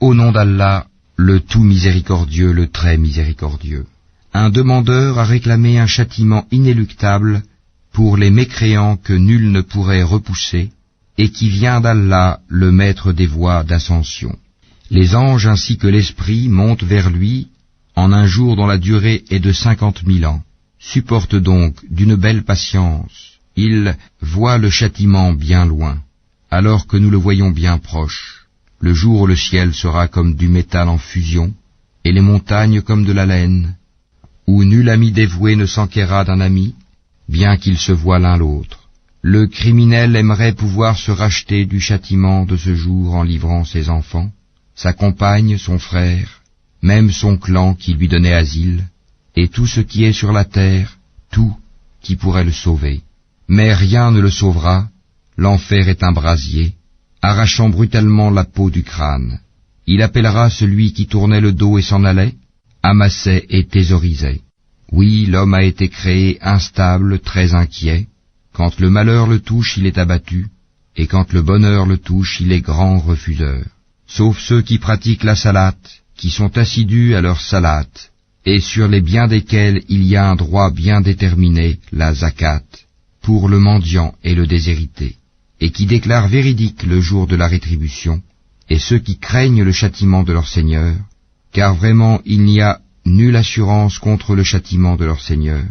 Au nom d'Allah, le tout miséricordieux, le très miséricordieux. Un demandeur a réclamé un châtiment inéluctable pour les mécréants que nul ne pourrait repousser, et qui vient d'Allah, le maître des voies d'ascension. Les anges ainsi que l'esprit montent vers lui en un jour dont la durée est de 50 000 ans. Supporte donc d'une belle patience. Il voit le châtiment bien loin, alors que nous le voyons bien proche. Le jour où le ciel sera comme du métal en fusion, et les montagnes comme de la laine, où nul ami dévoué ne s'enquérera d'un ami, bien qu'ils se voient l'un l'autre. Le criminel aimerait pouvoir se racheter du châtiment de ce jour en livrant ses enfants, sa compagne, son frère, même son clan qui lui donnait asile, et tout ce qui est sur la terre, tout qui pourrait le sauver. Mais rien ne le sauvera, l'enfer est un brasier, arrachant brutalement la peau du crâne. Il appellera celui qui tournait le dos et s'en allait, amassait et thésaurisait. Oui, l'homme a été créé instable, très inquiet. Quand le malheur le touche, il est abattu, et quand le bonheur le touche, il est grand refuseur. Sauf ceux qui pratiquent la salate, qui sont assidus à leur salate, et sur les biens desquels il y a un droit bien déterminé, la zakat, pour le mendiant et le déshérité, et qui déclarent véridique le jour de la rétribution, et ceux qui craignent le châtiment de leur Seigneur, car vraiment il n'y a nulle assurance contre le châtiment de leur Seigneur,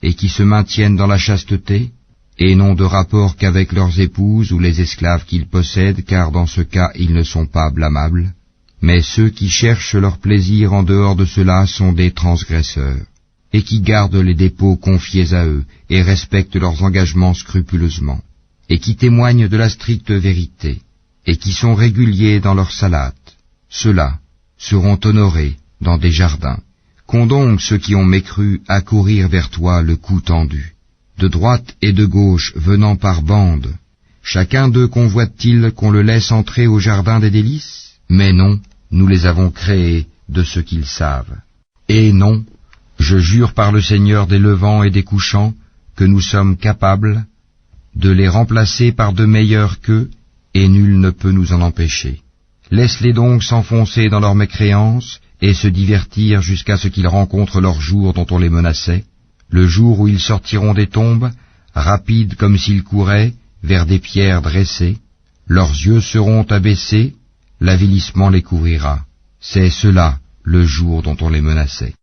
et qui se maintiennent dans la chasteté, et n'ont de rapport qu'avec leurs épouses ou les esclaves qu'ils possèdent, car dans ce cas ils ne sont pas blâmables. Mais ceux qui cherchent leur plaisir en dehors de cela sont des transgresseurs, et qui gardent les dépôts confiés à eux, et respectent leurs engagements scrupuleusement, et qui témoignent de la stricte vérité, et qui sont réguliers dans leur salate. Ceux-là seront honorés dans des jardins. Qu'ont donc ceux qui ont mécru à courir vers toi le cou tendu, de droite et de gauche venant par bande? Chacun d'eux convoite-t-il qu'on le laisse entrer au jardin des délices? Mais non, nous les avons créés de ce qu'ils savent. Et non, je jure par le Seigneur des levants et des couchants, que nous sommes capables de les remplacer par de meilleurs qu'eux, et nul ne peut nous en empêcher. Laisse-les donc s'enfoncer dans leur mécréance, et se divertir jusqu'à ce qu'ils rencontrent leur jour dont on les menaçait, le jour où ils sortiront des tombes, rapides comme s'ils couraient, vers des pierres dressées. Leurs yeux seront abaissés, l'avilissement les couvrira. C'est cela le jour dont on les menaçait.